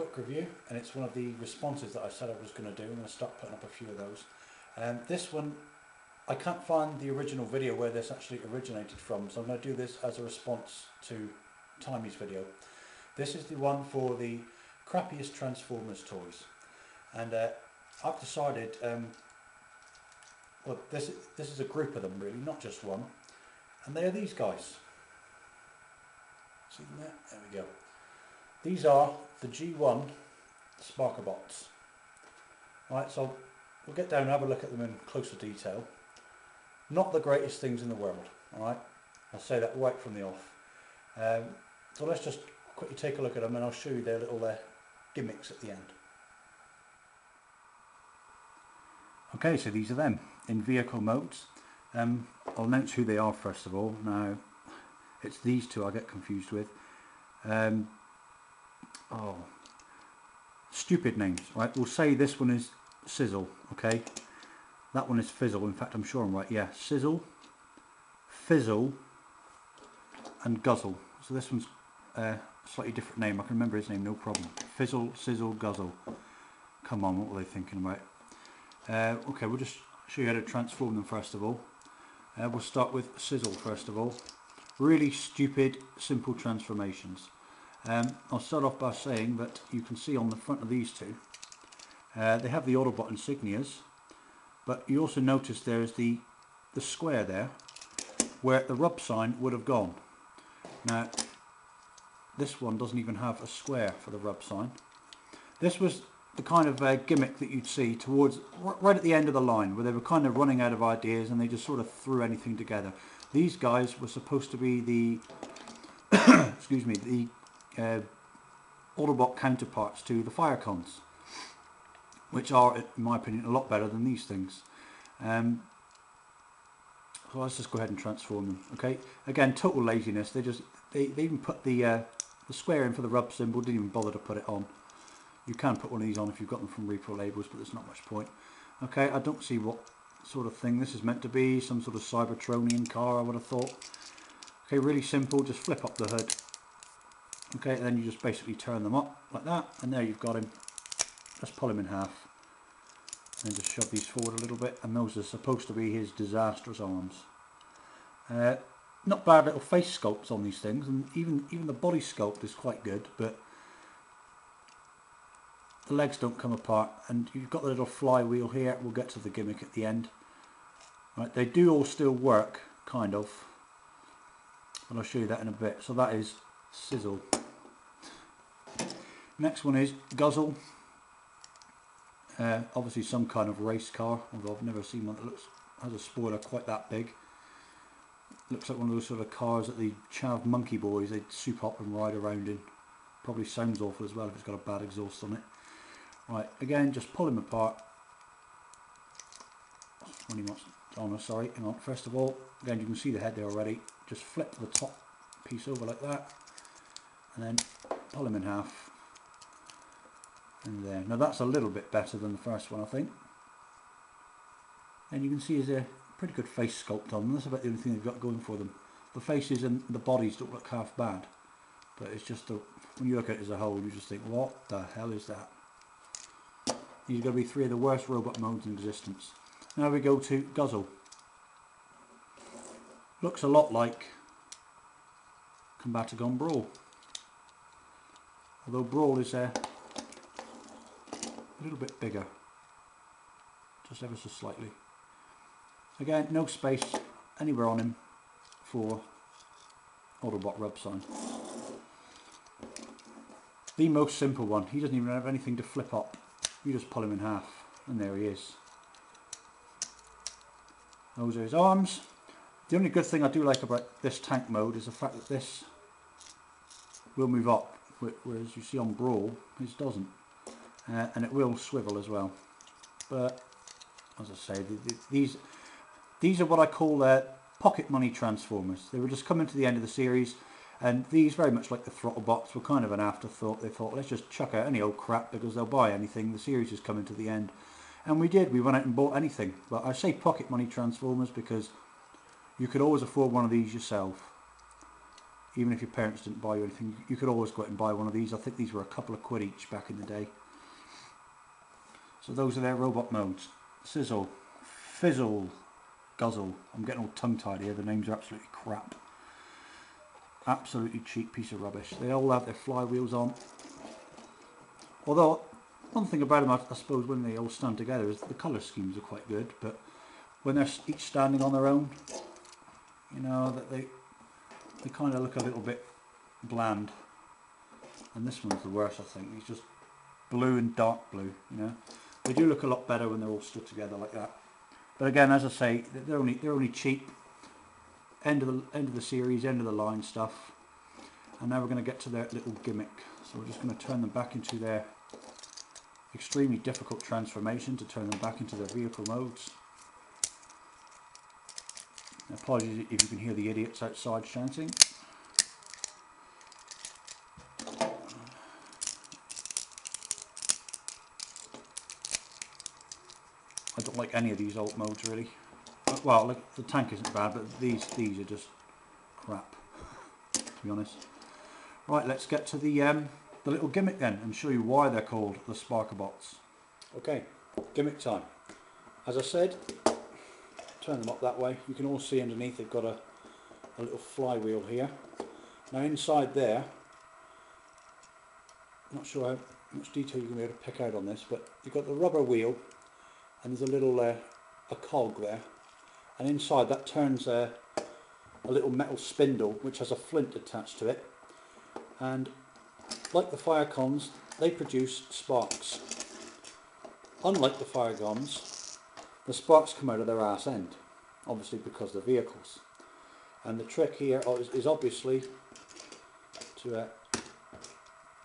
quick review, and it's one of the responses that I said I was going to do. I'm going to start putting up a few of those. This one, I can't find the original video where this actually originated from, so I'm going to do this as a response to Timey's video. This is the one for the crappiest Transformers toys, and I've decided, well, this is a group of them really, not just one, and they are these guys. See them there? There we go. These are the G1 Sparkerbots. Right, so we'll get down and have a look at them in closer detail. Not the greatest things in the world, alright? I'll say that right from the off. So let's just quickly take a look at them and I'll show you their little gimmicks at the end. Okay, so these are them in vehicle modes. I'll announce who they are first of all. Now, it's these two I get confused with. Oh, stupid names, right? We'll say this one is Sizzle, okay? That one is Fizzle. In fact, I'm sure I'm right. Yeah, Sizzle, Fizzle, and Guzzle. So this one's a slightly different name. I can remember his name, no problem. Fizzle, Sizzle, Guzzle. Come on, what were they thinking about? Okay, we'll just show you how to transform them first of all. We'll start with Sizzle first of all. Really stupid, simple transformations. I'll start off by saying that you can see on the front of these two, they have the Autobot insignias, but you also notice there's the square there, where the rub sign would have gone. Now, this one doesn't even have a square for the rub sign. This was the kind of gimmick that you'd see towards right at the end of the line, where they were kind of running out of ideas and they just sort of threw anything together. These guys were supposed to be the excuse me, the Autobot counterparts to the Firecons, which are, in my opinion, a lot better than these things. So let's just go ahead and transform them. Okay, again, total laziness. They even put the square in for the rub symbol. Didn't even bother to put it on. You can put one of these on if you've got them from Repro Labels, but there's not much point. Okay, I don't see what sort of thing this is meant to be. Some sort of Cybertronian car, I would have thought. Okay, really simple. Just flip up the hood. Okay, and then you just basically turn them up like that, and there you've got him. Just pull him in half, and just shove these forward a little bit, and those are supposed to be his disastrous arms. Not bad little face sculpts on these things, and even the body sculpt is quite good, but the legs don't come apart, and you've got the little flywheel here. We'll get to the gimmick at the end. Right, they do all still work, kind of, and I'll show you that in a bit. So that is Sizzle. Next one is Guzzle. Obviously some kind of race car, although I've never seen one that has a spoiler quite that big. Looks like one of those sort of cars that the Chav Monkey Boys, they'd soup hop and ride around in. Probably sounds awful as well if it's got a bad exhaust on it. Right, again, just pull him apart. When he wants on, sorry, hang on. First of all, again, you can see the head there already. Just flip the top piece over like that, and then pull him in half. And there. Now that's a little bit better than the first one, I think. And you can see there's a pretty good face sculpt on them. That's about the only thing they've got going for them. The faces and the bodies don't look half bad, but it's just when you look at it as a whole, you just think, what the hell is that? These are going to be three of the worst robot modes in existence. Now we go to Guzzle. Looks a lot like Combaticon Brawl, although Brawl is a little bit bigger, just ever so slightly. Again, no space anywhere on him for Autobot rub sign. The most simple one, he doesn't even have anything to flip up. You just pull him in half, and there he is. Those are his arms. The only good thing I do like about this tank mode is the fact that this will move up, whereas you see on Brawl, this doesn't. And it will swivel as well. But as I say, these are what I call pocket money Transformers. They were just coming to the end of the series, and these, very much like the Throttlebots, were kind of an afterthought. They thought, let's just chuck out any old crap because they'll buy anything. The series is coming to the end, and we did. We went out and bought anything. But I say pocket money Transformers because you could always afford one of these yourself. even if your parents didn't buy you anything, you could always go out and buy one of these. I think these were a couple of quid each back in the day. So those are their robot modes. Sizzle, Fizzle, Guzzle. I'm getting all tongue-tied here, the names are absolutely crap. Absolutely cheap piece of rubbish. They all have their flywheels on. Although, one thing about them, I suppose, when they all stand together is the colour schemes are quite good, but when they're each standing on their own, you know, that they kind of look a little bit bland. And this one's the worst, I think. It's just blue and dark blue, you know. They do look a lot better when they're all stood together like that. But again, as I say, they're only cheap. End of the series, end of the line stuff. And now we're going to get to their little gimmick. So we're just going to turn them back into their extremely difficult transformation to turn them back into their vehicle modes. Apologies if you can hear the idiots outside shouting. I don't like any of these alt modes really. Well, like, the tank isn't bad, but these are just crap, to be honest. Right, let's get to the little gimmick then and show you why they're called the Sparkabots. Okay, gimmick time. As I said, turn them up that way. You can all see underneath they've got a little flywheel here. Now inside there, I'm not sure how much detail you're going to be able to pick out on this, but you've got the rubber wheel and there's a little a cog there, and inside that turns a little metal spindle which has a flint attached to it, and like the Firecons, they produce sparks. Unlike the Firegons, the sparks come out of their arse end, obviously because they're vehicles. And the trick here is obviously to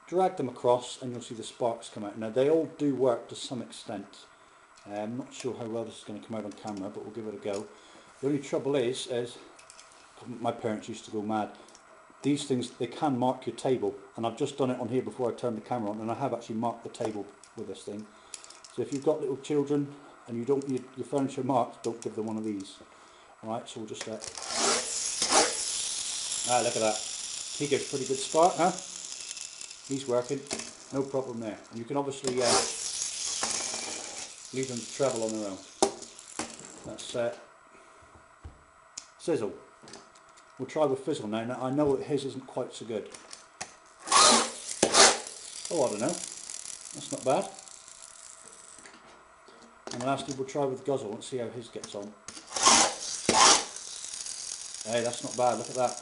drag them across and you'll see the sparks come out. Now they all do work to some extent. I'm not sure how well this is going to come out on camera, but we'll give it a go. The only trouble is my parents used to go mad. These things, they can mark your table, and I've just done it on here before I turned the camera on, and I have actually marked the table with this thing. So if you've got little children and you don't need your furniture marked, don't give them one of these. Alright, so we'll just look at that. He gives pretty good spark, huh? He's working, no problem there. And you can obviously leave them to travel on their own. That's Sizzle. We'll try with Fizzle now. Now I know that his isn't quite so good. Oh, I don't know. That's not bad. And lastly we'll try with Guzzle and see how his gets on. Hey, that's not bad, look at that.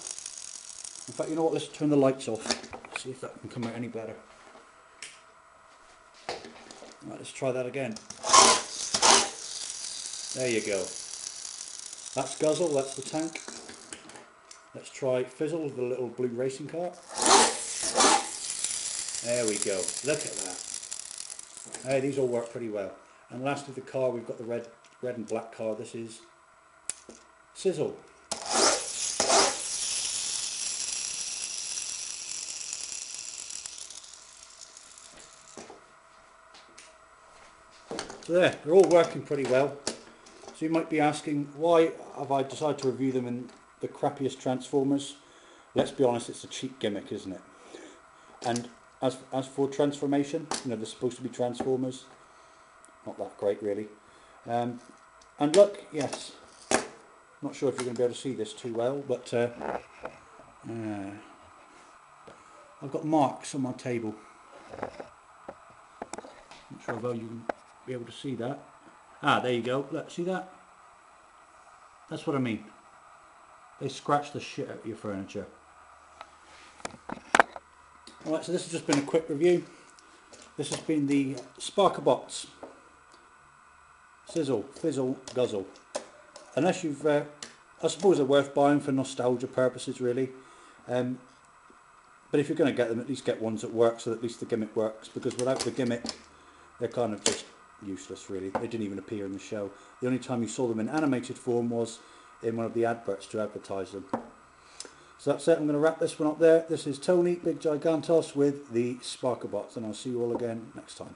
In fact, you know what, let's turn the lights off. See if that can come out any better. Right, let's try that again. There you go. That's Guzzle, that's the tank. Let's try Fizzle with the little blue racing car. There we go, look at that. Hey, these all work pretty well. And lastly the car, we've got the red and black car. This is Sizzle. So there, they're all working pretty well. So you might be asking, why have I decided to review them in the crappiest Transformers? Let's be honest, it's a cheap gimmick, isn't it? And as for transformation, you know, they're supposed to be Transformers. Not that great really. And look, yes, not sure if you're going to be able to see this too well, but I've got marks on my table. Not sure how you can be able to see that. Ah, there you go. Look, see that? That's what I mean. They scratch the shit out of your furniture. Alright, so this has just been a quick review. This has been the Sparkabots. Sizzle, Fizzle, Guzzle. Unless you've, I suppose they're worth buying for nostalgia purposes really. But if you're going to get them, at least get ones that work so that at least the gimmick works. Because without the gimmick, they're kind of just useless really. They didn't even appear in the show. The only time you saw them in animated form was in one of the adverts to advertise them. So that's it, I'm going to wrap this one up there. This is Tony, Big Gigantos with the Sparkabots, and I'll see you all again next time.